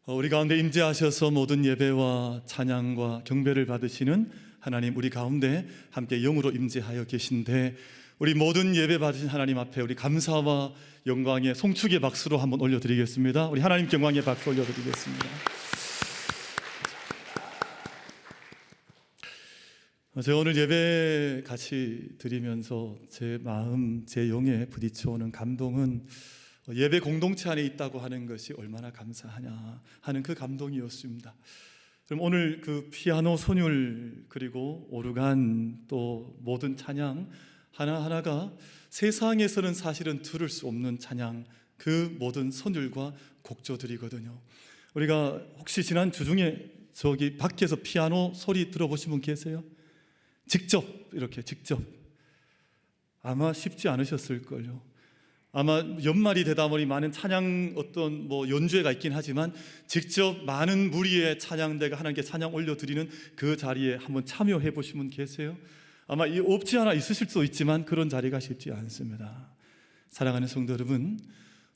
우리 가운데 임재하셔서 모든 예배와 찬양과 경배를 받으시는 하나님, 우리 가운데 함께 영으로 임재하여 계신데, 우리 모든 예배 받으신 하나님 앞에 우리 감사와 영광의 송축의 박수로 한번 올려드리겠습니다. 우리 하나님께 영광의 박수 올려드리겠습니다. 제가 오늘 예배 같이 드리면서 제 마음, 제 영에 부딪혀오는 감동은 예배 공동체 안에 있다고 하는 것이 얼마나 감사하냐 하는 그 감동이었습니다. 그럼 오늘 그 피아노 선율, 그리고 오르간, 또 모든 찬양 하나하나가 세상에서는 사실은 들을 수 없는 찬양, 그 모든 선율과 곡조들이거든요. 우리가 혹시 지난 주 중에 저기 밖에서 피아노 소리 들어보신 분 계세요? 직접 아마 쉽지 않으셨을걸요. 아마 연말이 되다 보니 많은 찬양 어떤 연주회가 있긴 하지만 직접 많은 무리의 찬양대가 하나님께 찬양 올려드리는 그 자리에 한번 참여해 보신 분 계세요? 아마 없지 않아 있으실 수도 있지만 그런 자리가 쉽지 않습니다. 사랑하는 성도 여러분,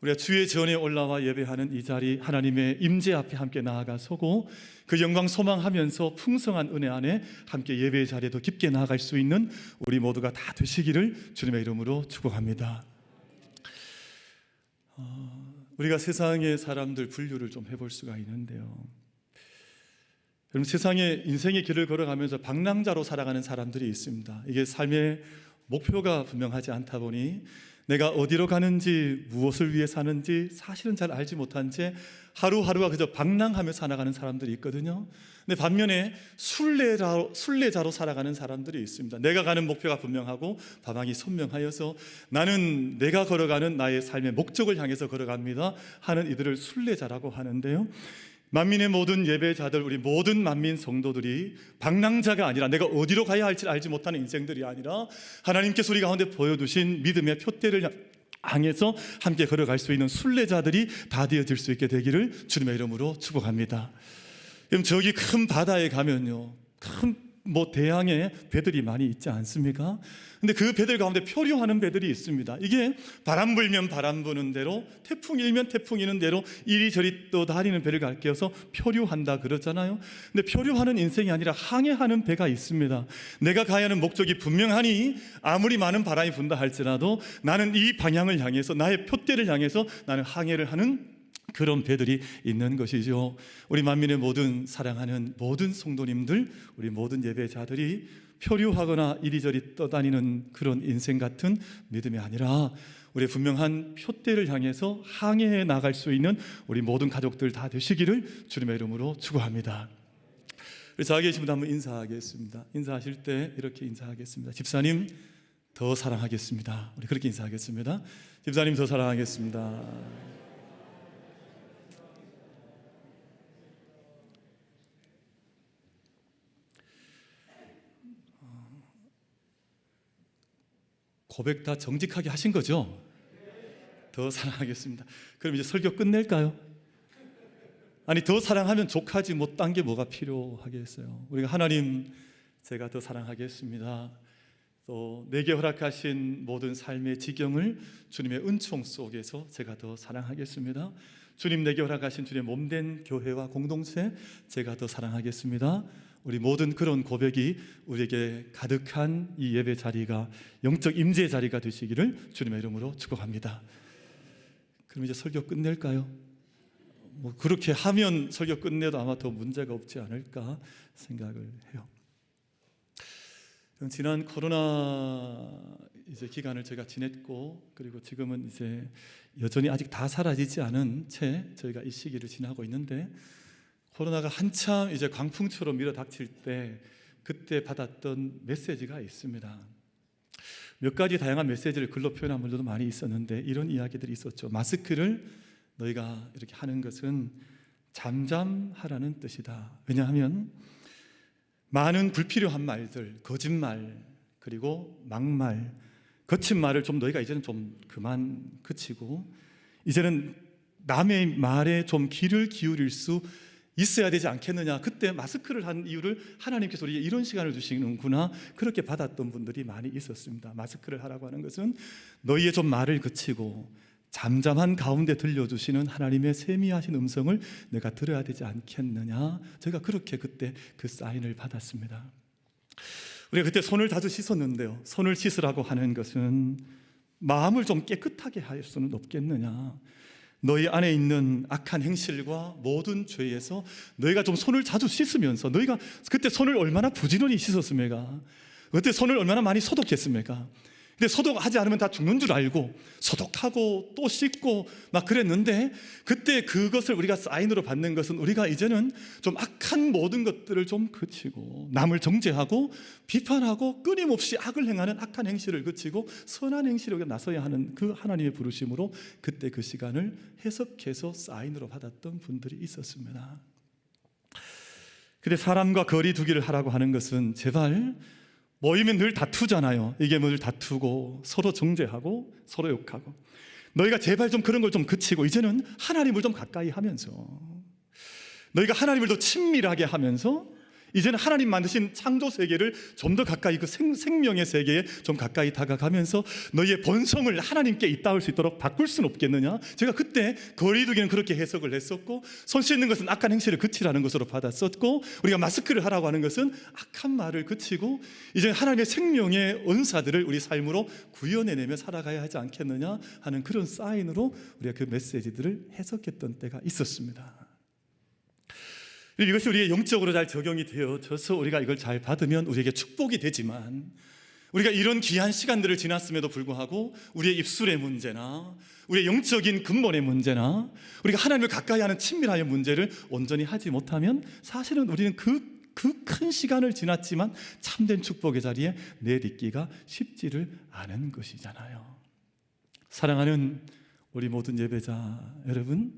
우리가 주의 전에 올라와 예배하는 이 자리, 하나님의 임재 앞에 함께 나아가 서고 그 영광 소망하면서 풍성한 은혜 안에 함께 예배의 자리에 더 깊게 나아갈 수 있는 우리 모두가 다 되시기를 주님의 이름으로 축복합니다. 우리가 세상의 사람들 분류를 좀 해볼 수가 있는데요, 여러분, 세상에 인생의 길을 걸어가면서 방랑자로 살아가는 사람들이 있습니다. 이게 삶의 목표가 분명하지 않다 보니 내가 어디로 가는지, 무엇을 위해 사는지 사실은 잘 알지 못한 채 하루하루가 그저 방랑하며 살아가는 사람들이 있거든요. 근데 반면에 순례자로 살아가는 사람들이 있습니다. 내가 가는 목표가 분명하고 방향이 선명하여서 나는 내가 걸어가는 나의 삶의 목적을 향해서 걸어갑니다 하는 이들을 순례자라고 하는데요, 만민의 모든 예배자들, 우리 모든 만민 성도들이 방랑자가 아니라 내가 어디로 가야 할지 알지 못하는 인생들이 아니라 하나님께서 우리 가운데 보여주신 믿음의 표대를 향해서 함께 걸어갈 수 있는 순례자들이 다 되어질 수 있게 되기를 주님의 이름으로 축복합니다. 그럼 저기 큰 바다에 가면요, 큰 대양의 배들이 많이 있지 않습니까? 근데 그 배들 가운데 표류하는 배들이 있습니다. 이게 바람 불면 바람 부는 대로, 태풍 일면 태풍 이는 대로 이리저리 떠다니는 배를 가리켜서 표류한다 그러잖아요. 근데 표류하는 인생이 아니라 항해하는 배가 있습니다. 내가 가야 하는 목적이 분명하니 아무리 많은 바람이 분다 할지라도 나는 이 방향을 향해서, 나의 표대를 향해서 나는 항해를 하는 그런 배들이 있는 것이죠. 우리 만민의 모든 사랑하는 모든 성도님들, 우리 모든 예배자들이 표류하거나 이리저리 떠다니는 그런 인생 같은 믿음이 아니라 우리의 분명한 표대를 향해서 항해해 나갈 수 있는 우리 모든 가족들 다 되시기를 주님의 이름으로 축원합니다. 자기 계신 분 한번 인사하겠습니다. 인사하실 때 이렇게 인사하겠습니다. 집사님 더 사랑하겠습니다. 우리 그렇게 인사하겠습니다. 집사님 더 사랑하겠습니다. 고백 다 정직하게 하신 거죠? 더 사랑하겠습니다. 그럼 이제 설교 끝낼까요? 아니, 더 사랑하면 족하지 딴 게 뭐가 필요하겠어요? 우리가 하나님, 제가 더 사랑하겠습니다. 또 내게 허락하신 모든 삶의 지경을 주님의 은총 속에서 제가 더 사랑하겠습니다. 주님 내게 허락하신 주님의 몸된 교회와 공동체, 제가 더 사랑하겠습니다. 우리 모든 그런 고백이 우리에게 가득한 이 예배 자리가 영적 임재 자리가 되시기를 주님의 이름으로 축복합니다. 그럼 이제 설교 끝낼까요? 그렇게 하면 설교 끝내도 아마 더 문제가 없지 않을까 생각을 해요. 지난 코로나 기간을 제가 지냈고, 그리고 지금은 이제 여전히 아직 다 사라지지 않은 채 저희가 이 시기를 지나고 있는데, 코로나가 한참 이제 광풍처럼 밀어닥칠 때 그때 받았던 메시지가 있습니다. 몇 가지 다양한 메시지를 글로 표현한 분들도 많이 있었는데 이런 이야기들이 있었죠. 마스크를 너희가 이렇게 하는 것은 잠잠하라는 뜻이다. 왜냐하면 많은 불필요한 말들, 거짓말, 그리고 막말, 거친 말을 좀 너희가 이제는 좀 그만 그치고 이제는 남의 말에 좀 귀를 기울일 수 있어야 되지 않겠느냐. 그때 마스크를 한 이유를 하나님께서 우리에게 이런 시간을 주시는구나, 그렇게 받았던 분들이 많이 있었습니다. 마스크를 하라고 하는 것은 너희의 좀 말을 그치고 잠잠한 가운데 들려주시는 하나님의 세미하신 음성을 내가 들어야 되지 않겠느냐. 제가 그렇게 그때 그 사인을 받았습니다. 우리가 그때 손을 자주 씻었는데요, 손을 씻으라고 하는 것은 마음을 좀 깨끗하게 할 수는 없겠느냐. 너희 안에 있는 악한 행실과 모든 죄에서 너희가 좀 손을 자주 씻으면서, 너희가 그때 손을 얼마나 부지런히 씻었습니까? 그때 손을 얼마나 많이 소독했습니까? 근데 소독하지 않으면 다 죽는 줄 알고 소독하고 또 씻고 막 그랬는데, 그때 그것을 우리가 사인으로 받는 것은 우리가 이제는 좀 악한 모든 것들을 좀 그치고, 남을 정죄하고 비판하고 끊임없이 악을 행하는 악한 행실을 그치고 선한 행실에 나서야 하는 그 하나님의 부르심으로 그때 그 시간을 해석해서 사인으로 받았던 분들이 있었습니다. 근데 사람과 거리 두기를 하라고 하는 것은, 제발 모이면 늘 다투잖아요. 이게 늘 다투고 서로 정죄하고 서로 욕하고, 너희가 제발 좀 그런 걸 좀 그치고 이제는 하나님을 좀 가까이 하면서, 너희가 하나님을 더 친밀하게 하면서, 이제는 하나님 만드신 창조 세계를 좀 더 가까이, 그 생명의 세계에 좀 가까이 다가가면서 너희의 본성을 하나님께 있다울 수 있도록 바꿀 수는 없겠느냐. 제가 그때 거리두기는 그렇게 해석을 했었고, 손 씻는 것은 악한 행실을 그치라는 것으로 받았었고, 우리가 마스크를 하라고 하는 것은 악한 말을 그치고 이제 하나님의 생명의 은사들을 우리 삶으로 구현해내며 살아가야 하지 않겠느냐 하는 그런 사인으로 우리가 그 메시지들을 해석했던 때가 있었습니다. 이것이 우리의 영적으로 잘 적용이 되어져서 우리가 이걸 잘 받으면 우리에게 축복이 되지만, 우리가 이런 귀한 시간들을 지났음에도 불구하고 우리의 입술의 문제나 우리의 영적인 근본의 문제나 우리가 하나님을 가까이 하는 친밀함의 문제를 온전히 하지 못하면, 사실은 우리는 그 큰 시간을 지났지만 참된 축복의 자리에 내딛기가 쉽지를 않은 것이잖아요. 사랑하는 우리 모든 예배자 여러분,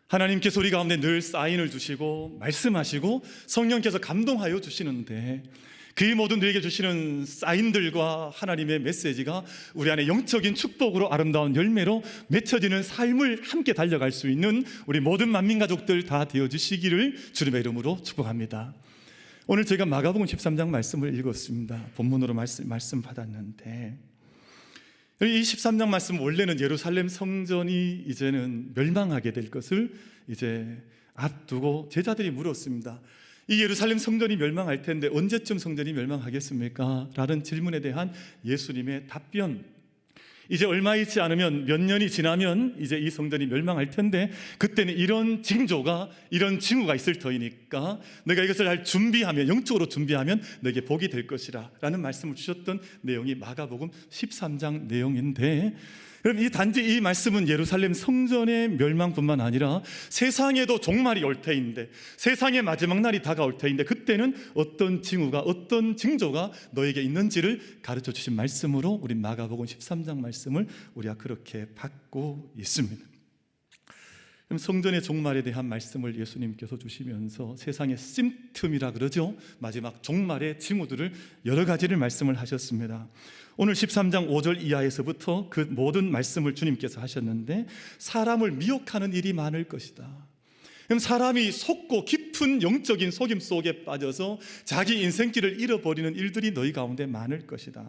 하나님께서 우리 가운데 늘 사인을 주시고 말씀하시고 성령께서 감동하여 주시는데, 그 모든 우리에게 주시는 사인들과 하나님의 메시지가 우리 안에 영적인 축복으로 아름다운 열매로 맺혀지는 삶을 함께 달려갈 수 있는 우리 모든 만민가족들 다 되어주시기를 주님의 이름으로 축복합니다. 오늘 제가 마가복음 13장 말씀을 읽었습니다. 본문으로 말씀 받았는데, 이 13장 말씀, 원래는 예루살렘 성전이 이제는 멸망하게 될 것을 이제 앞두고 제자들이 물었습니다. 이 예루살렘 성전이 멸망할 텐데 언제쯤 성전이 멸망하겠습니까? 라는 질문에 대한 예수님의 답변, 이제 얼마 있지 않으면, 몇 년이 지나면 이제 이 성전이 멸망할 텐데, 그때는 이런 징조가, 이런 징후가 있을 터이니까 너희가 이것을 잘 준비하면, 영적으로 준비하면 너에게 복이 될 것이라 라는 말씀을 주셨던 내용이 마가복음 13장 내용인데, 그럼 단지 이 말씀은 예루살렘 성전의 멸망뿐만 아니라 세상에도 종말이 올 테인데, 세상의 마지막 날이 다가올 테인데, 그때는 어떤 징후가, 어떤 징조가 너에게 있는지를 가르쳐 주신 말씀으로 우리 마가복음 13장 말씀을 우리가 그렇게 받고 있습니다. 그럼 성전의 종말에 대한 말씀을 예수님께서 주시면서 세상의 심틈이라 그러죠. 마지막 종말의 징후들을 여러 가지를 말씀을 하셨습니다. 오늘 13장 5절 이하에서부터 그 모든 말씀을 주님께서 하셨는데, 사람을 미혹하는 일이 많을 것이다. 그럼 사람이 속고 깊은 영적인 속임 속에 빠져서 자기 인생길을 잃어버리는 일들이 너희 가운데 많을 것이다.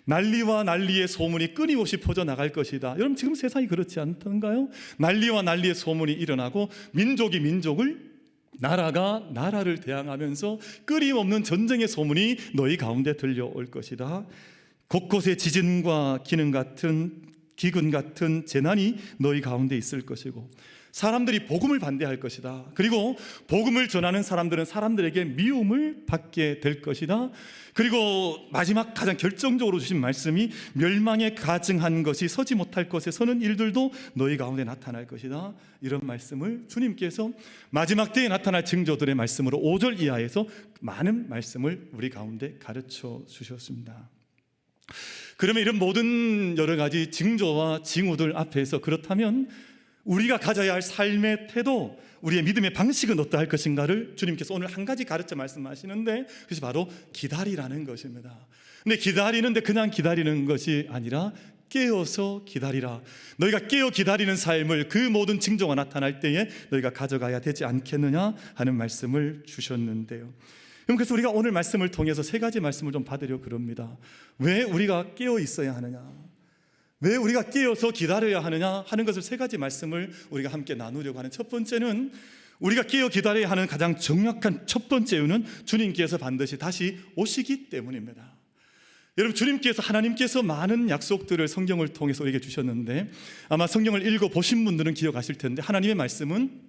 난리와 난리의 소문이 끊임없이 퍼져나갈 것이다. 여러분, 지금 세상이 그렇지 않던가요? 난리와 난리의 소문이 일어나고 민족이 민족을, 나라가 나라를 대항하면서 끊임없는 전쟁의 소문이 너희 가운데 들려올 것이다. 곳곳에 지진과 기근 같은 재난이 너희 가운데 있을 것이고, 사람들이 복음을 반대할 것이다. 그리고 복음을 전하는 사람들은 사람들에게 미움을 받게 될 것이다. 그리고 마지막 가장 결정적으로 주신 말씀이, 멸망에 가증한 것이 서지 못할 것에 서는 일들도 너희 가운데 나타날 것이다. 이런 말씀을 주님께서 마지막 때에 나타날 징조들의 말씀으로 5절 이하에서 많은 말씀을 우리 가운데 가르쳐 주셨습니다. 그러면 이런 모든 여러 가지 징조와 징후들 앞에서, 그렇다면 우리가 가져야 할 삶의 태도, 우리의 믿음의 방식은 어떠할 것인가를 주님께서 오늘 한 가지 가르쳐 말씀하시는데, 그것이 바로 기다리라는 것입니다. 근데 기다리는데 그냥 기다리는 것이 아니라 깨어서 기다리라. 너희가 깨어 기다리는 삶을 그 모든 징조가 나타날 때에 너희가 가져가야 되지 않겠느냐 하는 말씀을 주셨는데요. 그래서 우리가 오늘 말씀을 통해서 세 가지 말씀을 좀 받으려 그럽니다. 왜 우리가 깨어 있어야 하느냐? 왜 우리가 깨어서 기다려야 하느냐 하는 것을 세 가지 말씀을 우리가 함께 나누려고 하는 첫 번째는, 우리가 깨어 기다려야 하는 가장 정확한 첫 번째 이유는 주님께서 반드시 다시 오시기 때문입니다. 여러분, 주님께서, 하나님께서 많은 약속들을 성경을 통해서 우리에게 주셨는데, 아마 성경을 읽어보신 분들은 기억하실 텐데, 하나님의 말씀은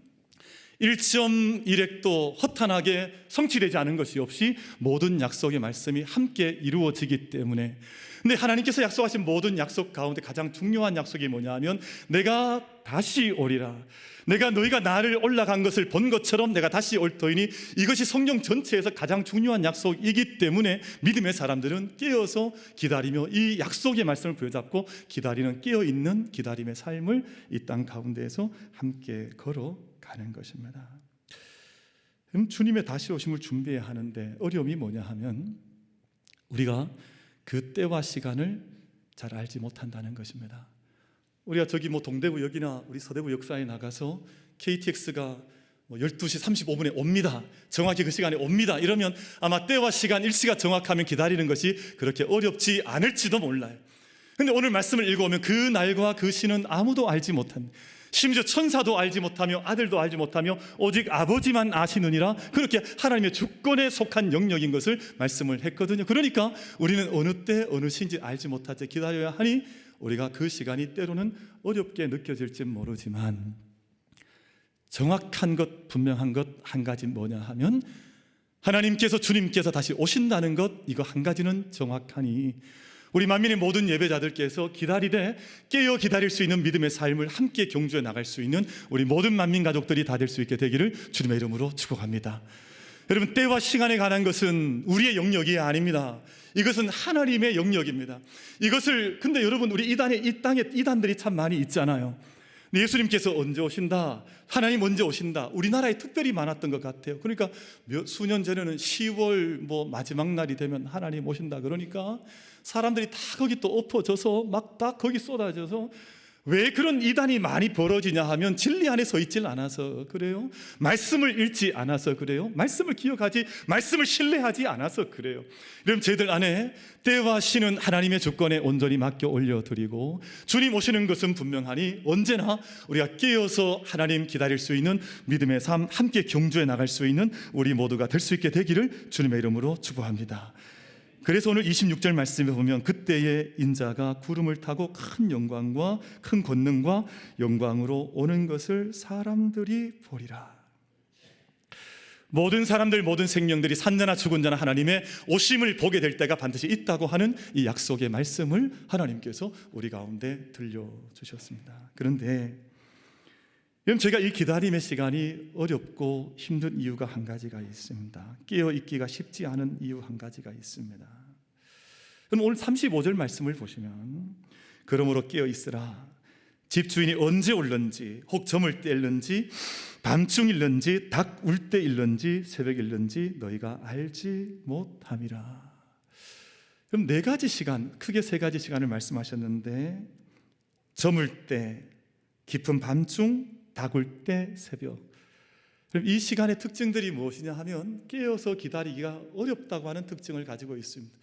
1.1획도 허탄하게 성취되지 않은 것이 없이 모든 약속의 말씀이 함께 이루어지기 때문에, 근데 하나님께서 약속하신 모든 약속 가운데 가장 중요한 약속이 뭐냐 하면, 내가 다시 오리라, 내가 너희가 나를 올라간 것을 본 것처럼 내가 다시 올 터이니, 이것이 성경 전체에서 가장 중요한 약속이기 때문에 믿음의 사람들은 깨어서 기다리며 이 약속의 말씀을 부여잡고 기다리는, 깨어있는 기다림의 삶을 이 땅 가운데에서 함께 걸어가는 것입니다. 주님의 다시 오심을 준비해야 하는데 어려움이 뭐냐 하면, 우리가 그 때와 시간을 잘 알지 못한다는 것입니다. 우리가 저기 동대구역이나 우리 서대구역사에 나가서 KTX가 12시 35분에 옵니다, 정확히 그 시간에 옵니다, 이러면 아마 때와 시간, 일시가 정확하면 기다리는 것이 그렇게 어렵지 않을지도 몰라요. 근데 오늘 말씀을 읽어보면 그 날과 그 시는 아무도 알지 못한, 심지어 천사도 알지 못하며 아들도 알지 못하며 오직 아버지만 아시느니라, 그렇게 하나님의 주권에 속한 영역인 것을 말씀을 했거든요. 그러니까 우리는 어느 때 어느 시인지 알지 못할 때 기다려야 하니, 우리가 그 시간이 때로는 어렵게 느껴질지 모르지만 정확한 것, 분명한 것 한 가지 뭐냐 하면, 하나님께서, 주님께서 다시 오신다는 것, 이거 한 가지는 정확하니 우리 만민의 모든 예배자들께서 기다리되 깨어 기다릴 수 있는 믿음의 삶을 함께 경주해 나갈 수 있는 우리 모든 만민 가족들이 다 될 수 있게 되기를 주님의 이름으로 축복합니다. 여러분, 때와 시간에 관한 것은 우리의 영역이 아닙니다. 이것은 하나님의 영역입니다. 이것을, 근데 여러분, 우리 이 땅에 이단들이 참 많이 있잖아요. 예수님께서 언제 오신다, 하나님 언제 오신다, 우리나라에 특별히 많았던 것 같아요. 그러니까 수년 전에는 10월 마지막 날이 되면 하나님 오신다 그러니까 사람들이 다 거기 또 엎어져서 막 다 거기 쏟아져서, 왜 그런 이단이 많이 벌어지냐 하면 진리 안에 서 있질 않아서 그래요. 말씀을 읽지 않아서 그래요. 말씀을 기억하지, 말씀을 신뢰하지 않아서 그래요. 그럼 저희들 안에 때와 시는 하나님의 주권에 온전히 맡겨 올려드리고, 주님 오시는 것은 분명하니 언제나 우리가 깨어서 하나님 기다릴 수 있는 믿음의 삶, 함께 경주해 나갈 수 있는 우리 모두가 될 수 있게 되기를 주님의 이름으로 축복합니다. 그래서 오늘 26절 말씀에 보면, 그때의 인자가 구름을 타고 큰 영광과 큰 권능과 영광으로 오는 것을 사람들이 보리라. 모든 사람들, 모든 생명들이 산자나 죽은 자나 하나님의 오심을 보게 될 때가 반드시 있다고 하는 이 약속의 말씀을 하나님께서 우리 가운데 들려주셨습니다. 그런데 여러분, 제가 이 기다림의 시간이 어렵고 힘든 이유가 한 가지가 있습니다. 깨어 있기가 쉽지 않은 이유 한 가지가 있습니다. 그럼 오늘 35절 말씀을 보시면, 그러므로 깨어 있으라. 집주인이 언제 올는지, 혹 저물 때일는지, 밤중일는지, 닭 울 때일는지, 새벽일는지 너희가 알지 못함이라. 그럼 네 가지 시간, 크게 세 가지 시간을 말씀하셨는데, 저물 때, 깊은 밤중, 닭 울 때, 새벽. 그럼 이 시간의 특징들이 무엇이냐 하면, 깨어서 기다리기가 어렵다고 하는 특징을 가지고 있습니다.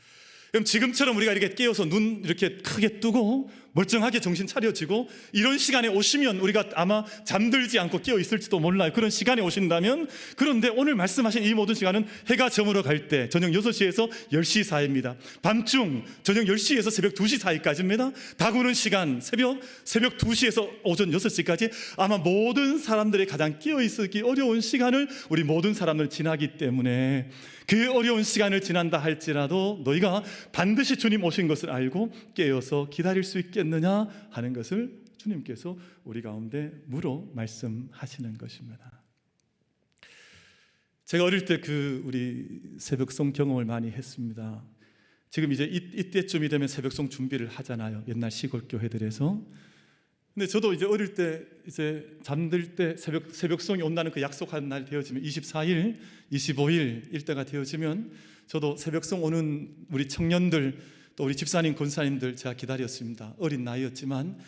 그럼 지금처럼 우리가 이렇게 깨어서 눈 이렇게 크게 뜨고 멀쩡하게 정신 차려지고 이런 시간에 오시면 우리가 아마 잠들지 않고 깨어 있을지도 몰라요. 그런 시간에 오신다면. 그런데 오늘 말씀하신 이 모든 시간은 해가 저물어 갈 때, 저녁 6시에서 10시 사이입니다. 밤중 저녁 10시에서 새벽 2시 사이까지입니다. 닭 우는 시간 새벽 2시에서 오전 6시까지 아마 모든 사람들의 가장 깨어 있기 어려운 시간을 우리 모든 사람들 지나기 때문에, 그 어려운 시간을 지난다 할지라도 너희가 반드시 주님 오신 것을 알고 깨어서 기다릴 수 있겠느냐 하는 것을 주님께서 우리 가운데 물어 말씀하시는 것입니다. 제가 어릴 때 우리 새벽송 경험을 많이 했습니다. 지금 이제 이때쯤이 되면 새벽송 준비를 하잖아요. 옛날 시골 교회들에서. 근데 저도 이제 어릴 때 이제 잠들 때 새벽송이 온다는 그 약속한 날 되어지면 24일, 25일 일때가 되어지면 저도 새벽송 오는 우리 청년들, 또 우리 집사님, 권사님들 제가 기다렸습니다. 어린 나이였지만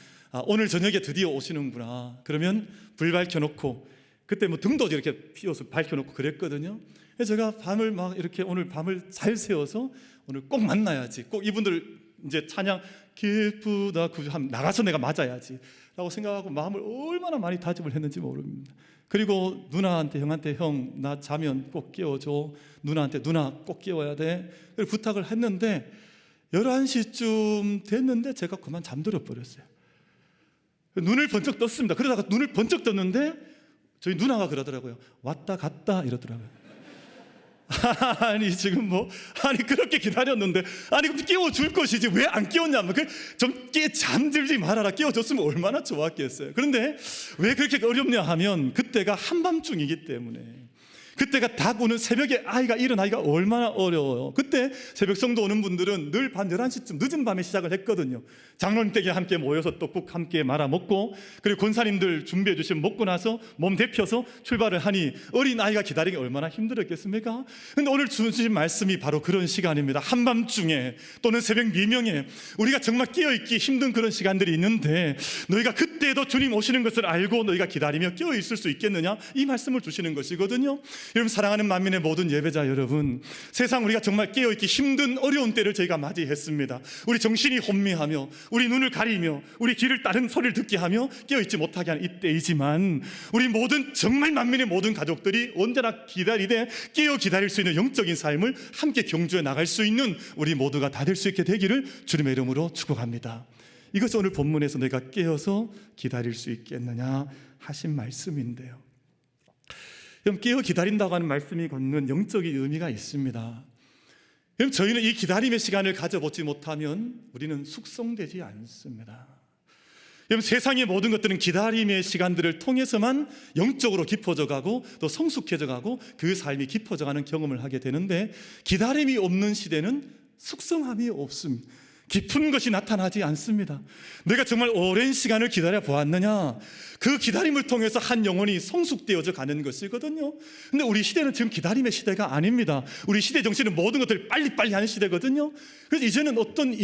오늘 저녁에 드디어 오시는구나. 그러면 불 밝혀놓고, 그때 등도 이렇게 피워서 밝혀놓고 그랬거든요. 그래서 제가 밤을 막 이렇게 오늘 밤을 잘 새워서 오늘 꼭 만나야지, 꼭 이분들 이제 찬양 기쁘다 하면 나가서 내가 맞아야지 라고 생각하고 마음을 얼마나 많이 다짐을 했는지 모릅니다. 그리고 누나한테, 형한테, 형 나 자면 꼭 깨워줘, 누나한테 누나 꼭 깨워야 돼, 부탁을 했는데 11시쯤 됐는데 제가 그만 잠들어 버렸어요. 눈을 번쩍 떴습니다. 그러다가 눈을 번쩍 떴는데 저희 누나가 그러더라고요. 왔다 갔다 이러더라고요. 아니 지금 아니 그렇게 기다렸는데 아니 깨워줄 것이지 왜 안 깨웠냐면 좀 잠들지 말아라, 깨워줬으면 얼마나 좋았겠어요. 그런데 왜 그렇게 어렵냐 하면 그때가 한밤중이기 때문에, 그때가 닭 오는 새벽에 아이가 일어나기가 얼마나 어려워요. 그때 새벽 성도 오는 분들은 늘 밤 11시쯤 늦은 밤에 시작을 했거든요. 장로님 댁에 함께 모여서 떡국 함께 말아 먹고, 그리고 권사님들 준비해 주시면 먹고 나서 몸 데펴서 출발을 하니 어린 아이가 기다리기 얼마나 힘들었겠습니까? 근데 오늘 주신 말씀이 바로 그런 시간입니다. 한밤중에 또는 새벽 미명에 우리가 정말 깨어있기 힘든 그런 시간들이 있는데, 너희가 그때도 주님 오시는 것을 알고 너희가 기다리며 깨어있을 수 있겠느냐, 이 말씀을 주시는 것이거든요. 여러분, 사랑하는 만민의 모든 예배자 여러분, 세상 우리가 정말 깨어있기 힘든 어려운 때를 저희가 맞이했습니다. 우리 정신이 혼미하며 우리 눈을 가리며 우리 귀를 다른 소리를 듣게 하며 깨어있지 못하게 하는 이때이지만, 우리 모든 정말 만민의 모든 가족들이 언제나 기다리되 깨어 기다릴 수 있는 영적인 삶을 함께 경주해 나갈 수 있는 우리 모두가 다 될 수 있게 되기를 주님의 이름으로 축복합니다. 이것이 오늘 본문에서 내가 깨어서 기다릴 수 있겠느냐 하신 말씀인데요, 그럼 깨어 기다린다고 하는 말씀이 갖는 영적인 의미가 있습니다. 그럼 저희는 이 기다림의 시간을 가져보지 못하면 우리는 숙성되지 않습니다. 그럼 세상의 모든 것들은 기다림의 시간들을 통해서만 영적으로 깊어져 가고 또 성숙해져 가고 그 삶이 깊어져 가는 경험을 하게 되는데, 기다림이 없는 시대는 숙성함이 없습니다. 깊은 것이 나타나지 않습니다. 내가 정말 오랜 시간을 기다려 보았느냐, 그 기다림을 통해서 한 영혼이 성숙되어져 가는 것이거든요. 근데 우리 시대는 지금 기다림의 시대가 아닙니다. 우리 시대 정신은 모든 것들을 빨리빨리 하는 시대거든요. 그래서 이제는 어떤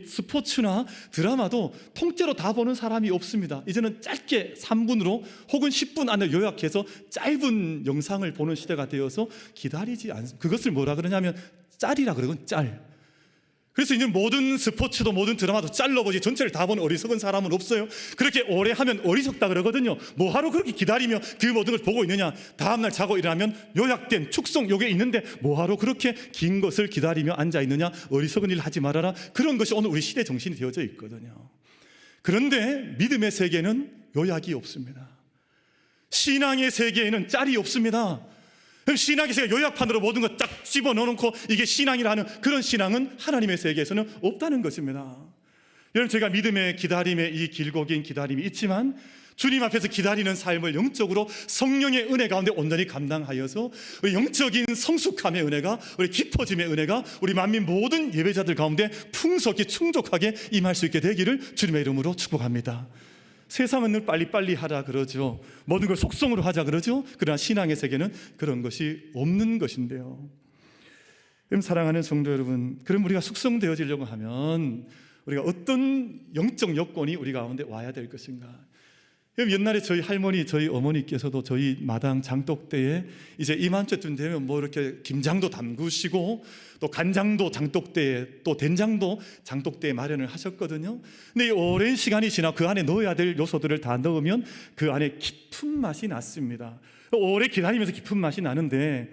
스포츠나 드라마도 통째로 다 보는 사람이 없습니다. 이제는 짧게 3분으로 혹은 10분 안에 요약해서 짧은 영상을 보는 시대가 되어서 기다리지 않습니다. 그것을 뭐라 그러냐면 짤이라 그러거든요. 짤. 그래서 이제 모든 스포츠도 모든 드라마도 짤로 보지 전체를 다 보는 어리석은 사람은 없어요. 그렇게 오래 하면 어리석다 그러거든요. 뭐하러 그렇게 기다리며 그 모든 걸 보고 있느냐, 다음날 자고 일어나면 요약된 축성 요게 있는데 뭐하러 그렇게 긴 것을 기다리며 앉아있느냐, 어리석은 일 하지 말아라. 그런 것이 오늘 우리 시대 정신이 되어져 있거든요. 그런데 믿음의 세계는 요약이 없습니다. 신앙의 세계에는 짤이 없습니다. 신학의 세계 요약판으로 모든 것 딱 집어넣어놓고 이게 신앙이라 하는 그런 신앙은 하나님의 세계에서는 없다는 것입니다. 여러분, 제가 믿음의 기다림에 이 길고 긴 기다림이 있지만 주님 앞에서 기다리는 삶을 영적으로 성령의 은혜 가운데 온전히 감당하여서 우리 영적인 성숙함의 은혜가, 우리 깊어짐의 은혜가 우리 만민 모든 예배자들 가운데 풍성히 충족하게 임할 수 있게 되기를 주님의 이름으로 축복합니다. 세상은 늘 빨리빨리 하라 그러죠. 모든 걸 속성으로 하자 그러죠. 그러나 신앙의 세계는 그런 것이 없는 것인데요. 그럼 사랑하는 성도 여러분, 그럼 우리가 숙성되어지려고 하면 우리가 어떤 영적 여건이 우리 가운데 와야 될 것인가? 옛날에 저희 할머니, 저희 어머니께서도 저희 마당 장독대에 이제 이맘때쯤 되면 이렇게 김장도 담그시고 또 간장도 장독대에 또 된장도 장독대에 마련을 하셨거든요. 근데 이 오랜 시간이 지나 그 안에 넣어야 될 요소들을 다 넣으면 그 안에 깊은 맛이 났습니다. 오래 기다리면서 깊은 맛이 나는데,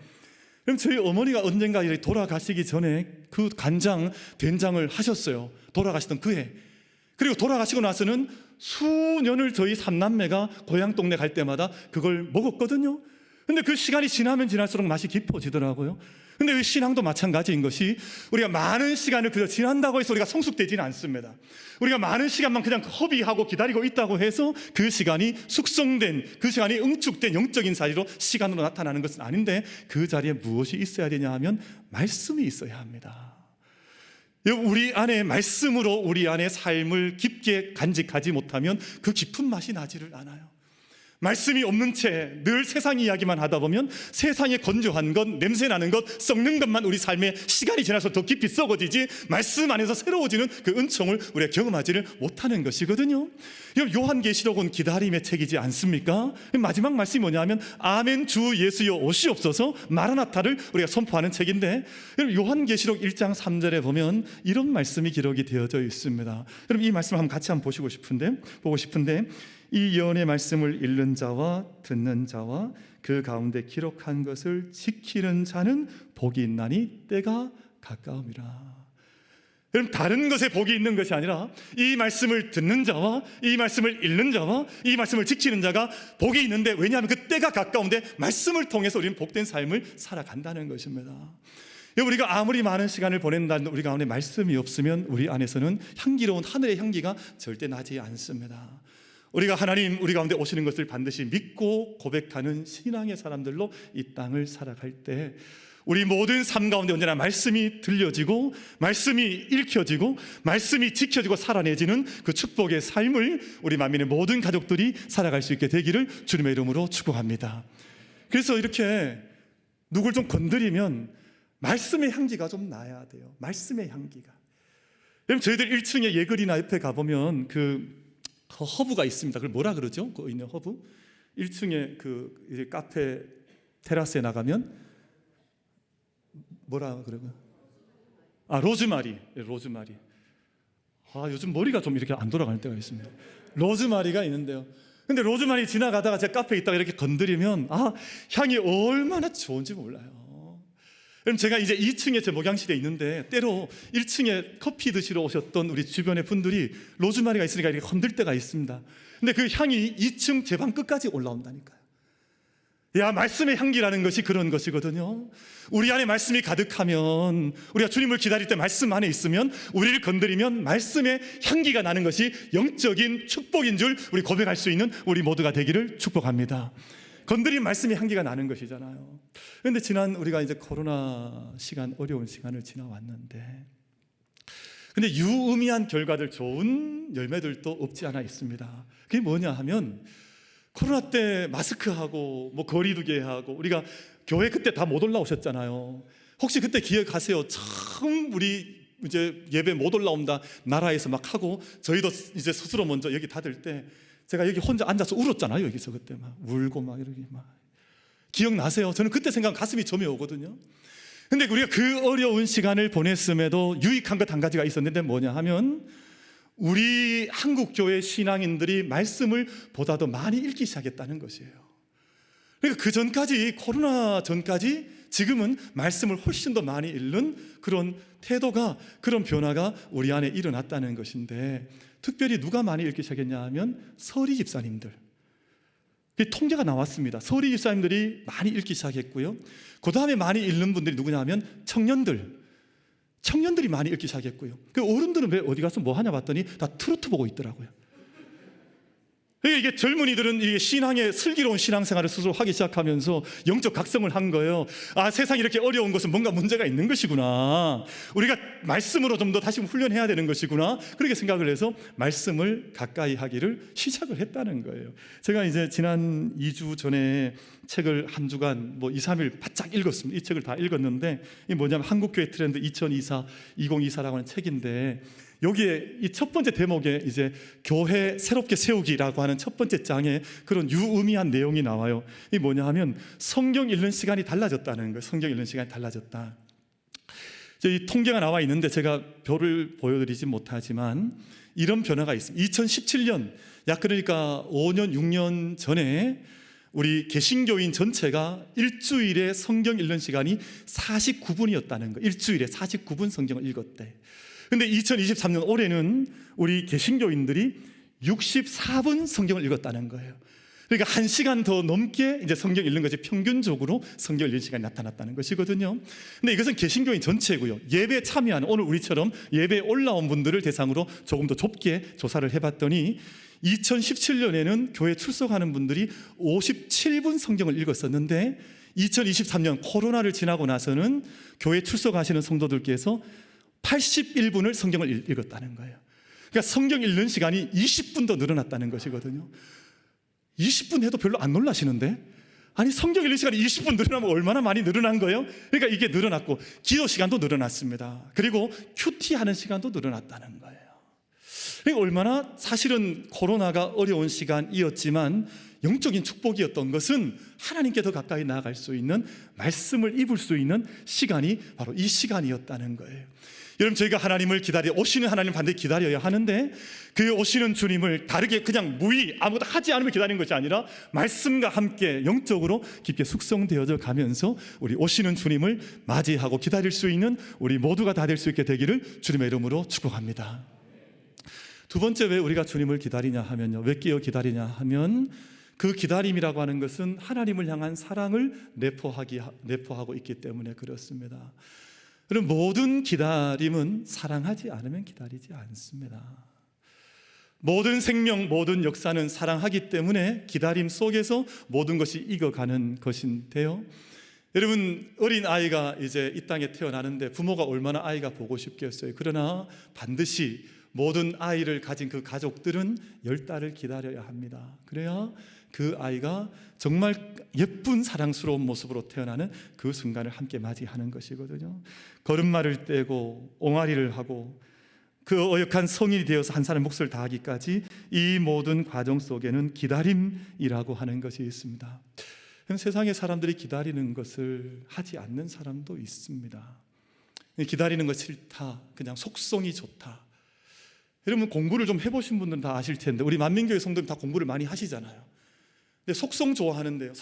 그럼 저희 어머니가 언젠가 돌아가시기 전에 그 간장, 된장을 하셨어요. 돌아가시던 그해. 그리고 돌아가시고 나서는 수년을 저희 삼남매가 고향 동네 갈 때마다 그걸 먹었거든요. 근데 그 시간이 지나면 지날수록 맛이 깊어지더라고요. 근데 이 신앙도 마찬가지인 것이, 우리가 많은 시간을 그저 지난다고 해서 우리가 성숙되지는 않습니다. 우리가 많은 시간만 그냥 허비하고 기다리고 있다고 해서 그 시간이 숙성된, 그 시간이 응축된 영적인 사이로 시간으로 나타나는 것은 아닌데, 그 자리에 무엇이 있어야 되냐 하면 말씀이 있어야 합니다. 우리 안에 말씀으로 우리 안에 삶을 깊게 간직하지 못하면 그 깊은 맛이 나지를 않아요. 말씀이 없는 채 늘 세상 이야기만 하다 보면 세상에 건조한 것, 냄새나는 것, 썩는 것만 우리 삶에 시간이 지나서 더 깊이 썩어지지 말씀 안에서 새로워지는 그 은총을 우리가 경험하지를 못하는 것이거든요. 요한계시록은 기다림의 책이지 않습니까? 마지막 말씀이 뭐냐면 아멘 주 예수여 오시옵소서 마라나타를 우리가 선포하는 책인데, 요한계시록 1장 3절에 보면 이런 말씀이 기록이 되어져 있습니다. 여러분 이 말씀 한번 같이 한번 보고 싶은데 이 예언의 말씀을 읽는 자와 듣는 자와 그 가운데 기록한 것을 지키는 자는 복이 있나니 때가 가까움이라. 여러분 다른 것에 복이 있는 것이 아니라 이 말씀을 듣는 자와 이 말씀을 읽는 자와 이 말씀을 지키는 자가 복이 있는데, 왜냐하면 그 때가 가까운데 말씀을 통해서 우리는 복된 삶을 살아간다는 것입니다. 우리가 아무리 많은 시간을 보낸다는 우리 가운데 말씀이 없으면 우리 안에서는 향기로운 하늘의 향기가 절대 나지 않습니다. 우리가 하나님 우리 가운데 오시는 것을 반드시 믿고 고백하는 신앙의 사람들로 이 땅을 살아갈 때 우리 모든 삶 가운데 언제나 말씀이 들려지고 말씀이 읽혀지고 말씀이 지켜지고 살아내지는 그 축복의 삶을 우리 만민의 모든 가족들이 살아갈 수 있게 되기를 주님의 이름으로 축복합니다. 그래서 이렇게 누굴 좀 건드리면 말씀의 향기가 좀 나야 돼요. 말씀의 향기가. 여러분 저희들 1층에 예글이나 옆에 가보면 그 허브가 있습니다. 그걸 뭐라 그러죠? 그 있는 허브? 1층에 그 이제 카페 테라스에 나가면 뭐라 그러고? 로즈마리. 로즈마리. 요즘 머리가 좀 이렇게 안 돌아갈 때가 있습니다. 로즈마리가 있는데요. 근데 로즈마리 지나가다가 제 카페에 있다가 이렇게 건드리면 향이 얼마나 좋은지 몰라요. 그럼 제가 이제 2층에 제 목양실에 있는데 때로 1층에 커피 드시러 오셨던 우리 주변의 분들이 로즈마리가 있으니까 이렇게 건들 때가 있습니다. 근데 그 향이 2층 제 방 끝까지 올라온다니까요. 말씀의 향기라는 것이 그런 것이거든요. 우리 안에 말씀이 가득하면, 우리가 주님을 기다릴 때 말씀 안에 있으면, 우리를 건드리면 말씀의 향기가 나는 것이 영적인 축복인 줄 우리 고백할 수 있는 우리 모두가 되기를 축복합니다. 건드린 말씀의 향기가 나는 것이잖아요. 그런데 지난 우리가 이제 코로나 시간, 어려운 시간을 지나왔는데, 근데 유의미한 결과들, 좋은 열매들도 없지 않아 있습니다. 그게 뭐냐 하면 코로나 때 마스크하고 뭐 거리두기 하고 우리가 교회 그때 다 못 올라오셨잖아요. 혹시 그때 기억하세요? 처음 우리 이제 예배 못 올라온다 나라에서 막 하고 저희도 이제 스스로 먼저 여기 닫을 때 제가 여기 혼자 앉아서 울었잖아요. 여기서 그때 막 울고 막 이렇게 막 기억나세요? 저는 그때 생각하면 가슴이 점이 오거든요. 근데 우리가 그 어려운 시간을 보냈음에도 유익한 것 한 가지가 있었는데 뭐냐 하면 우리 한국교회 신앙인들이 말씀을 보다 더 많이 읽기 시작했다는 것이에요. 그러니까 그 전까지, 코로나 전까지 지금은 말씀을 훨씬 더 많이 읽는 그런 태도가, 그런 변화가 우리 안에 일어났다는 것인데, 특별히 누가 많이 읽기 시작했냐 하면 서리 집사님들. 통계가 나왔습니다. 서리 집사님들이 많이 읽기 시작했고요. 그 다음에 많이 읽는 분들이 누구냐 하면 청년들이 많이 읽기 시작했고요. 그 어른들은 왜 어디 가서 뭐 하냐 봤더니 다 트로트 보고 있더라고요. 이게 젊은이들은 이게 신앙의 슬기로운 신앙생활을 스스로 하기 시작하면서 영적 각성을 한 거예요. 세상이 이렇게 어려운 것은 뭔가 문제가 있는 것이구나. 우리가 말씀으로 좀 더 다시 훈련해야 되는 것이구나. 그렇게 생각을 해서 말씀을 가까이 하기를 시작을 했다는 거예요. 제가 이제 지난 2주 전에 책을 한 주간 2, 3일 바짝 읽었습니다. 이 책을 다 읽었는데 이 뭐냐면 한국교회 트렌드 2024라고 하는 책인데, 여기에 이 첫 번째 대목에 이제 교회 새롭게 세우기라고 하는 첫 번째 장에 그런 유의미한 내용이 나와요. 이 뭐냐 하면 성경 읽는 시간이 달라졌다는 거예요. 성경 읽는 시간이 달라졌다. 이 통계가 나와 있는데 제가 별을 보여드리지 못하지만 이런 변화가 있습니다. 2017년, 약 그러니까 5년, 6년 전에 우리 개신교인 전체가 일주일에 성경 읽는 시간이 49분이었다는 거예요. 일주일에 49분 성경을 읽었대. 근데 2023년 올해는 우리 개신교인들이 64분 성경을 읽었다는 거예요. 그러니까 1시간 더 넘게 이제 성경 읽는 것이 평균적으로 성경 읽는 시간이 나타났다는 것이거든요. 근데 이것은 개신교인 전체고요. 예배에 참여하는, 오늘 우리처럼 예배에 올라온 분들을 대상으로 조금 더 좁게 조사를 해봤더니 2017년에는 교회 출석하는 분들이 57분 성경을 읽었었는데 2023년 코로나를 지나고 나서는 교회 출석하시는 성도들께서 81분을 성경을 읽었다는 거예요. 그러니까 성경 읽는 시간이 20분 더 늘어났다는 것이거든요. 20분 해도 별로 안 놀라시는데? 아니, 성경 읽는 시간이 20분 늘어나면 얼마나 많이 늘어난 거예요? 그러니까 이게 늘어났고, 기도 시간도 늘어났습니다. 그리고 큐티 하는 시간도 늘어났다는 거예요. 그러니까 얼마나 사실은 코로나가 어려운 시간이었지만 영적인 축복이었던 것은 하나님께 더 가까이 나아갈 수 있는, 말씀을 입을 수 있는 시간이 바로 이 시간이었다는 거예요. 여러분, 저희가 하나님을 오시는 하나님 반드시 기다려야 하는데, 그 오시는 주님을 다르게 그냥 무의 아무것도 하지 않으면 기다리는 것이 아니라 말씀과 함께 영적으로 깊게 숙성되어져 가면서 우리 오시는 주님을 맞이하고 기다릴 수 있는 우리 모두가 다 될 수 있게 되기를 주님의 이름으로 축복합니다. 두 번째, 왜 우리가 주님을 기다리냐 하면요, 왜 끼어 기다리냐 하면, 그 기다림이라고 하는 것은 하나님을 향한 사랑을 내포하고 있기 때문에 그렇습니다. 그럼 모든 기다림은 사랑하지 않으면 기다리지 않습니다. 모든 생명, 모든 역사는 사랑하기 때문에 기다림 속에서 모든 것이 익어가는 것인데요, 여러분, 어린 아이가 이제 이 땅에 태어나는데 부모가 얼마나 아이가 보고 싶겠어요. 그러나 반드시 모든 아이를 가진 그 가족들은 10달을 기다려야 합니다. 그래야 그 아이가 정말 예쁜 사랑스러운 모습으로 태어나는 그 순간을 함께 맞이하는 것이거든요. 걸음마를 떼고 옹알이를 하고 그 어역한 성인이 되어서 한 사람의 몫을 다하기까지 이 모든 과정 속에는 기다림이라고 하는 것이 있습니다. 세상의 사람들이 기다리는 것을 하지 않는 사람도 있습니다. 기다리는 것 싫다, 그냥 속성이 좋다. 여러분, 공부를 좀 해보신 분들은 다 아실 텐데, 우리 만민교회 성도님 다 공부를 많이 하시잖아요. 근데 속성 좋아하는데요,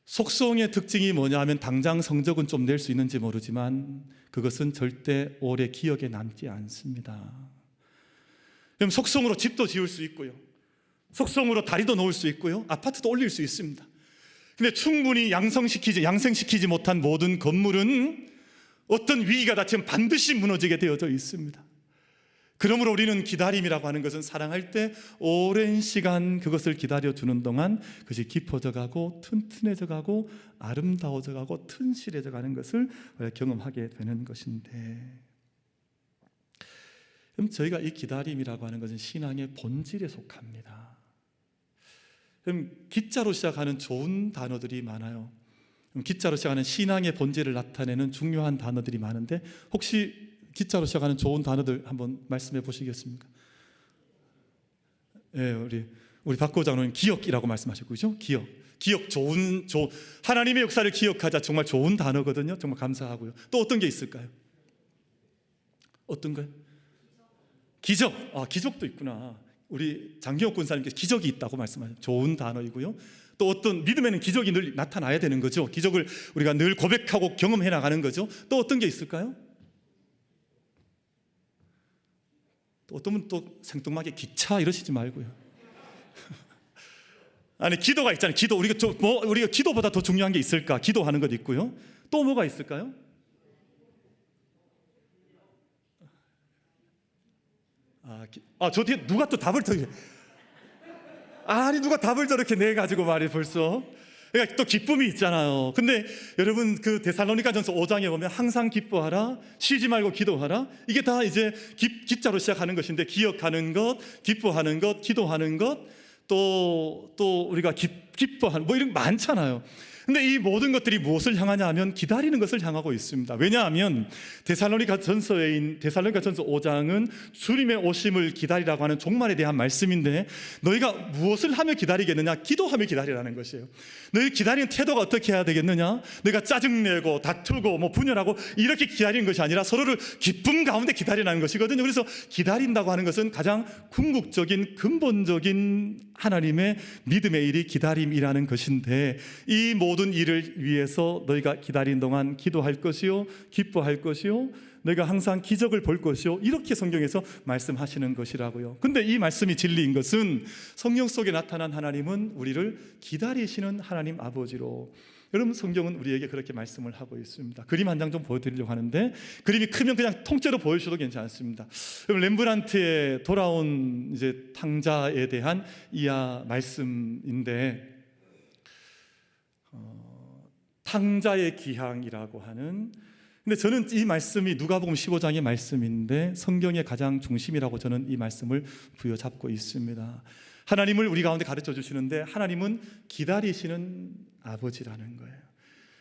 속성의 특징이 뭐냐 하면, 당장 성적은 좀 낼 수 있는지 모르지만 그것은 절대 오래 기억에 남지 않습니다. 그럼 속성으로 집도 지을 수 있고요, 속성으로 다리도 놓을 수 있고요, 아파트도 올릴 수 있습니다. 근데 충분히 양생시키지 못한 모든 건물은 어떤 위기가 닥치면 반드시 무너지게 되어져 있습니다. 그러므로 우리는 기다림이라고 하는 것은 사랑할 때 오랜 시간 그것을 기다려주는 동안 그것이 깊어져 가고 튼튼해져 가고 아름다워져 가고 튼실해져 가는 것을 경험하게 되는 것인데, 그럼 저희가 이 기다림이라고 하는 것은 신앙의 본질에 속합니다. 그럼 기자로 시작하는 좋은 단어들이 많아요. 기자로 시작하는 신앙의 본질을 나타내는 중요한 단어들이 많은데, 혹시 기자로 시작하는 좋은 단어들 한번 말씀해 보시겠습니까? 예, 우리 박고 장로님 기억이라고 말씀하셨고, 그죠? 기억 좋은 하나님의 역사를 기억하자, 정말 좋은 단어거든요. 정말 감사하고요. 또 어떤 게 있을까요? 어떤 거요? 기적. 기적도 있구나. 우리 장기옥 군사님께서 기적이 있다고 말씀하셨죠. 좋은 단어이고요. 또 어떤 믿음에는 기적이 늘 나타나야 되는 거죠. 기적을 우리가 늘 고백하고 경험해 나가는 거죠. 또 어떤 게 있을까요? 또 어떤 분 또 생뚱맞게 기차 이러시지 말고요. 아니, 기도가 있잖아요. 기도. 우리가 기도보다 더 중요한 게 있을까? 기도하는 것 있고요. 또 뭐가 있을까요? 저 뒤에 누가 또 답을 누가 답을 저렇게 내 가지고 말이 벌써. 그러니까 또 기쁨이 있잖아요. 근데 여러분, 그 데살로니가전서 5장에 보면 항상 기뻐하라, 쉬지 말고 기도하라, 이게 다 이제 기자로 시작하는 것인데, 기억하는 것, 기뻐하는 것, 기도하는 것, 또 우리가 기뻐하는 이런 거 많잖아요. 근데 이 모든 것들이 무엇을 향하냐 하면 기다리는 것을 향하고 있습니다. 왜냐하면 데살로니가전서 5장은 주님의 오심을 기다리라고 하는 종말에 대한 말씀인데, 너희가 무엇을 하며 기다리겠느냐? 기도하며 기다리라는 것이에요. 너희 기다리는 태도가 어떻게 해야 되겠느냐? 너희가 짜증내고 다투고 분열하고 이렇게 기다리는 것이 아니라 서로를 기쁨 가운데 기다리라는 것이거든요. 그래서 기다린다고 하는 것은 가장 궁극적인 근본적인 하나님의 믿음의 일이 기다림이라는 것인데, 이 모든 일을 위해서 너희가 기다린 동안 기도할 것이요, 기뻐할 것이요, 너희가 항상 기적을 볼 것이요, 이렇게 성경에서 말씀하시는 것이라고요. 근데 이 말씀이 진리인 것은 성경 속에 나타난 하나님은 우리를 기다리시는 하나님 아버지로, 여러분, 성경은 우리에게 그렇게 말씀을 하고 있습니다. 그림 한 장 좀 보여드리려고 하는데, 그림이 크면 그냥 통째로 보여주셔도 괜찮습니다. 렘브란트의 돌아온 이제 탕자에 대한 이하 말씀인데, 탕자의 기향이라고 하는, 근데 저는 이 말씀이 누가복음 15장의 말씀인데 성경의 가장 중심이라고 저는 이 말씀을 부여잡고 있습니다. 하나님을 우리 가운데 가르쳐 주시는데 하나님은 기다리시는 아버지라는 거예요.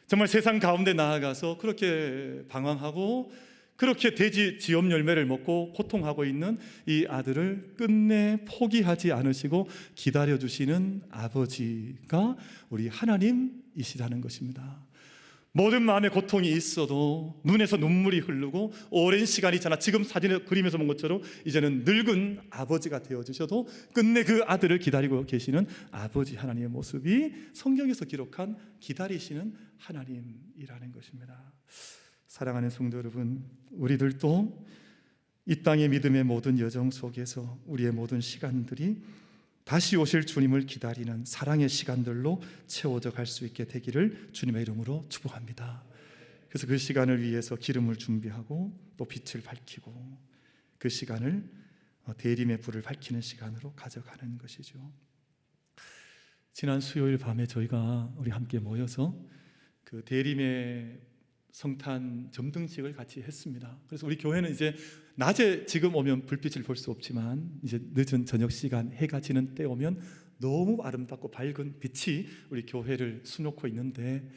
정말 세상 가운데 나아가서 그렇게 방황하고 그렇게 돼지 지엄 열매를 먹고 고통하고 있는 이 아들을 끝내 포기하지 않으시고 기다려주시는 아버지가 우리 하나님이시라는 것입니다. 모든 마음의 고통이 있어도 눈에서 눈물이 흐르고 오랜 시간이 지나 지금 사진에 그림에서 본 것처럼 이제는 늙은 아버지가 되어주셔도 끝내 그 아들을 기다리고 계시는 아버지 하나님의 모습이 성경에서 기록한 기다리시는 하나님이라는 것입니다. 사랑하는 성도 여러분, 우리들도 이 땅의 믿음의 모든 여정 속에서 우리의 모든 시간들이 다시 오실 주님을 기다리는 사랑의 시간들로 채워져 갈 수 있게 되기를 주님의 이름으로 축복합니다. 그래서 그 시간을 위해서 기름을 준비하고 또 빛을 밝히고 그 시간을 대림의 불을 밝히는 시간으로 가져가는 것이죠. 지난 수요일 밤에 저희가 우리 함께 모여서 그 대림의 성탄 점등식을 같이 했습니다. 그래서 우리 교회는 이제 낮에 지금 오면 불빛을 볼 수 없지만 이제 늦은 저녁 시간 해가 지는 때 오면 너무 아름답고 밝은 빛이 우리 교회를 수놓고 있는데,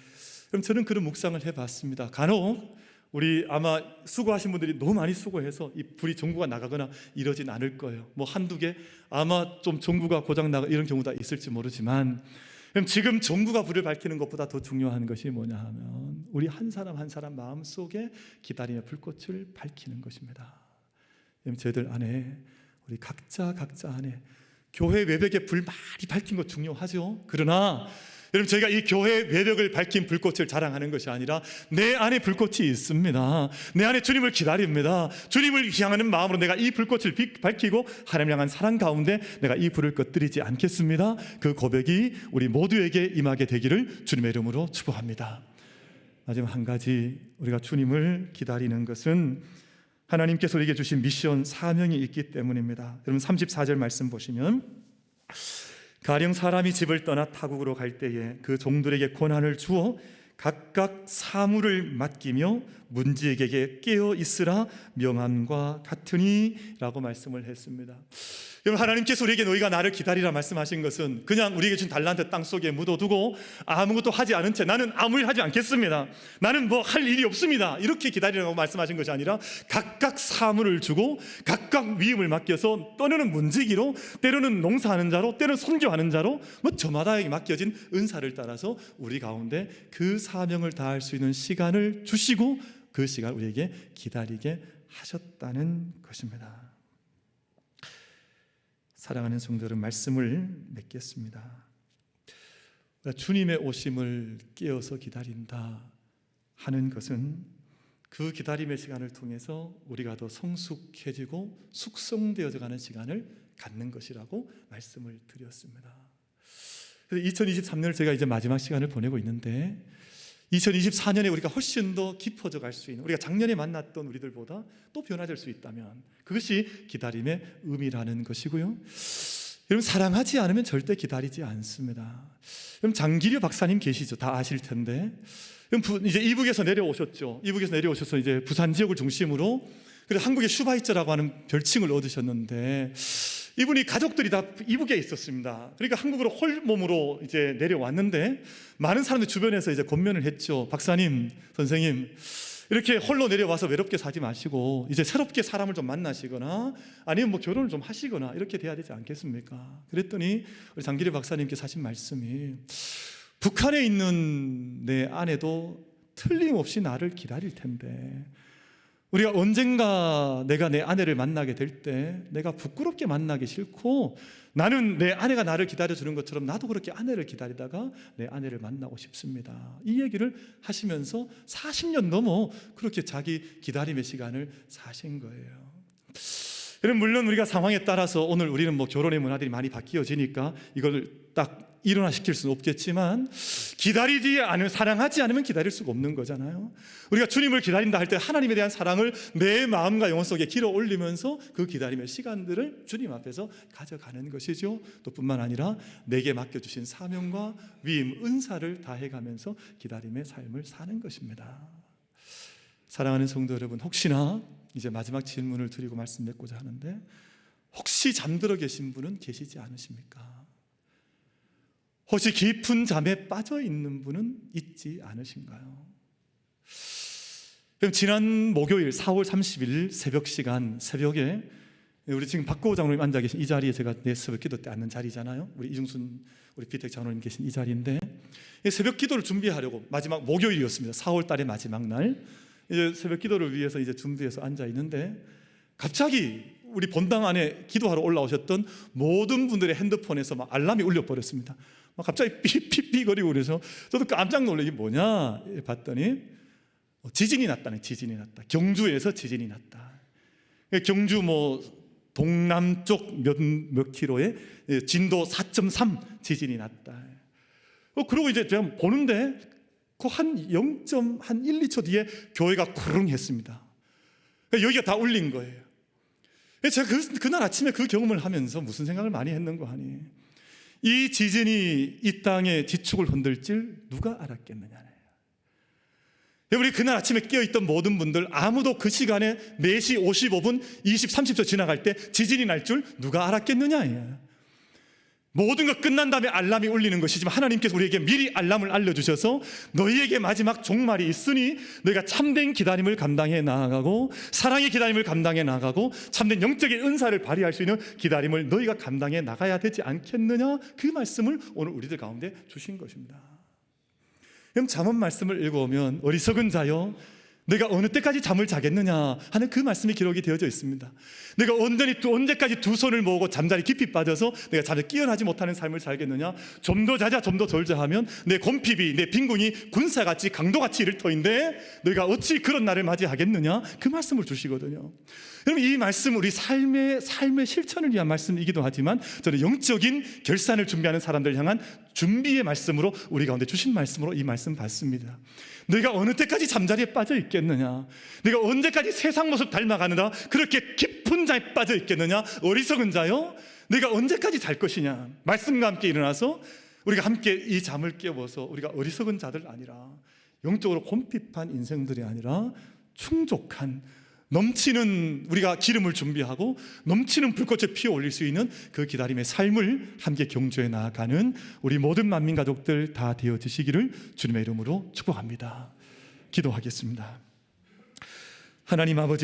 그럼 저는 그런 묵상을 해봤습니다. 간혹 우리 아마 수고하신 분들이 너무 많이 수고해서 이 불이 전구가 나가거나 이러진 않을 거예요. 뭐 한두 개 아마 좀 전구가 고장 나가 이런 경우도 있을지 모르지만, 그럼 지금 전구가 불을 밝히는 것보다 더 중요한 것이 뭐냐 하면 우리 한 사람 한 사람 마음속에 기다림의 불꽃을 밝히는 것입니다. 저희들 안에 우리 각자 안에 교회 외벽에 불 많이 밝힌 것 중요하죠. 그러나 여러분, 저희가 이 교회 외벽을 밝힌 불꽃을 자랑하는 것이 아니라 내 안에 불꽃이 있습니다. 내 안에 주님을 기다립니다. 주님을 향하는 마음으로 내가 이 불꽃을 밝히고 하나님 향한 사랑 가운데 내가 이 불을 꺼뜨리지 않겠습니다. 그 고백이 우리 모두에게 임하게 되기를 주님의 이름으로 축복합니다. 마지막 한 가지, 우리가 주님을 기다리는 것은 하나님께서 우리에게 주신 미션 사명이 있기 때문입니다. 여러분 34절 말씀 보시면, 가령 사람이 집을 떠나 타국으로 갈 때에 그 종들에게 권한을 주어 각각 사물을 맡기며 문지에게 깨어 있으라 명함과 같으니 라고 말씀을 했습니다. 여러분, 하나님께서 우리에게 너희가 나를 기다리라 말씀하신 것은 그냥 우리에게 준 달란트 땅속에 묻어두고 아무것도 하지 않은 채 나는 아무 일 하지 않겠습니다, 나는 뭐 할 일이 없습니다, 이렇게 기다리라고 말씀하신 것이 아니라 각각 사물을 주고 각각 위임을 맡겨서 때로는 문지기로, 때로는 농사하는 자로, 때로는 선교하는 자로, 뭐 저마다에게 맡겨진 은사를 따라서 우리 가운데 그 사명을 다할 수 있는 시간을 주시고 그 시간 우리에게 기다리게 하셨다는 것입니다. 사랑하는 성도들은 말씀을 맺겠습니다. 주님의 오심을 깨어서 기다린다 하는 것은 그 기다림의 시간을 통해서 우리가 더 성숙해지고 숙성되어져 가는 시간을 갖는 것이라고 말씀을 드렸습니다. 그래서 2023년을 제가 이제 마지막 시간을 보내고 있는데 2024년에 우리가 훨씬 더 깊어져 갈 수 있는, 우리가 작년에 만났던 우리들보다 또 변화될 수 있다면 그것이 기다림의 의미라는 것이고요. 여러분, 사랑하지 않으면 절대 기다리지 않습니다. 여러분, 장기려 박사님 계시죠? 다 아실 텐데 이제 이북에서 내려오셨죠. 이북에서 내려오셔서 이제 부산 지역을 중심으로, 그래서 한국의 슈바이처라고 하는 별칭을 얻으셨는데 이분이 가족들이 다 이북에 있었습니다. 그러니까 한국으로 홀몸으로 이제 내려왔는데 많은 사람들 주변에서 이제 권면을 했죠. 박사님, 선생님, 이렇게 홀로 내려와서 외롭게 사지 마시고 이제 새롭게 사람을 좀 만나시거나 아니면 뭐 결혼을 좀 하시거나 이렇게 돼야 되지 않겠습니까? 그랬더니 우리 장기리 박사님께서 하신 말씀이, 북한에 있는 내 아내도 틀림없이 나를 기다릴 텐데 우리가 언젠가 내가 내 아내를 만나게 될 때 내가 부끄럽게 만나기 싫고 나는 내 아내가 나를 기다려주는 것처럼 나도 그렇게 아내를 기다리다가 내 아내를 만나고 싶습니다. 이 얘기를 하시면서 40년 넘어 그렇게 자기 기다림의 시간을 사신 거예요. 여러분, 물론 우리가 상황에 따라서 오늘 우리는 뭐 결혼의 문화들이 많이 바뀌어지니까 이걸 딱 일어나시킬 수는 없겠지만 기다리지 않으면, 사랑하지 않으면 기다릴 수가 없는 거잖아요. 우리가 주님을 기다린다 할 때 하나님에 대한 사랑을 내 마음과 영혼 속에 길어 올리면서 그 기다림의 시간들을 주님 앞에서 가져가는 것이죠. 또 뿐만 아니라 내게 맡겨주신 사명과 위임, 은사를 다해가면서 기다림의 삶을 사는 것입니다. 사랑하는 성도 여러분, 혹시나 이제 마지막 질문을 드리고 말씀 맺고자 하는데, 혹시 잠들어 계신 분은 계시지 않으십니까? 혹시 깊은 잠에 빠져 있는 분은 있지 않으신가요? 그럼 지난 목요일 4월 30일 새벽 시간, 새벽에 우리 지금 박고호 장로님 앉아 계신 이 자리에 제가 내 새벽 기도 때 앉는 자리잖아요. 우리 이중순 우리 비택 장로님 계신 이 자리인데, 새벽 기도를 준비하려고 마지막 목요일이었습니다. 4월 달의 마지막 날 이제 새벽 기도를 위해서 이제 준비해서 앉아 있는데, 갑자기 우리 본당 안에 기도하러 올라오셨던 모든 분들의 핸드폰에서 막 알람이 울려 버렸습니다. 막 갑자기 삐삐삐거리고 그래서 저도 깜짝 놀래. 이게 뭐냐 봤더니 지진이 났다네. 지진이 났다. 경주에서 지진이 났다. 경주 동남쪽 몇 킬로에 진도 4.3 지진이 났다. 그리고 이제 제가 보는데 그 한 1, 2초 뒤에 교회가 구릉 했습니다. 여기가 다 울린 거예요. 제가 그날 아침에 그 경험을 하면서 무슨 생각을 많이 했는가 하니, 이 지진이 이 땅의 지축을 흔들 줄 누가 알았겠느냐. 우리 그날 아침에 깨어있던 모든 분들 아무도 그 시간에 4시 55분 20, 30초 지나갈 때 지진이 날 줄 누가 알았겠느냐. 모든 것 끝난 다음에 알람이 울리는 것이지만 하나님께서 우리에게 미리 알람을 알려주셔서 너희에게 마지막 종말이 있으니 너희가 참된 기다림을 감당해 나아가고 사랑의 기다림을 감당해 나아가고 참된 영적인 은사를 발휘할 수 있는 기다림을 너희가 감당해 나가야 되지 않겠느냐. 그 말씀을 오늘 우리들 가운데 주신 것입니다. 그럼 잠언 말씀을 읽어오면 어리석은 자여 내가 어느 때까지 잠을 자겠느냐 하는 그 말씀이 기록이 되어져 있습니다. 내가 언제까지 두 손을 모으고 잠자리 깊이 빠져서 내가 잠을 깨어나지 못하는 삶을 살겠느냐. 좀 더 자자 좀 더 졸자 하면 내 곰핍이 내 빈궁이 군사같이 강도같이 이를 터인데 너희가 어찌 그런 날을 맞이하겠느냐. 그 말씀을 주시거든요. 여러분, 이 말씀 우리 삶의 실천을 위한 말씀이기도 하지만 저는 영적인 결산을 준비하는 사람들 향한 준비의 말씀으로 우리 가운데 주신 말씀으로 이 말씀 받습니다. 너희가 어느 때까지 잠자리에 빠져 있겠느냐. 네가 언제까지 세상 모습 닮아가느라 그렇게 깊은 잠에 빠져 있겠느냐. 어리석은 자요, 네가 언제까지 잘 것이냐. 말씀과 함께 일어나서 우리가 함께 이 잠을 깨워서 우리가 어리석은 자들 아니라 영적으로 곰핍한 인생들이 아니라 충족한 넘치는 우리가 기름을 준비하고 넘치는 불꽃을 피워 올릴 수 있는 그 기다림의 삶을 함께 경주해 나아가는 우리 모든 만민 가족들 다 되어지시기를 주님의 이름으로 축복합니다. 기도하겠습니다. 하나님 아버지,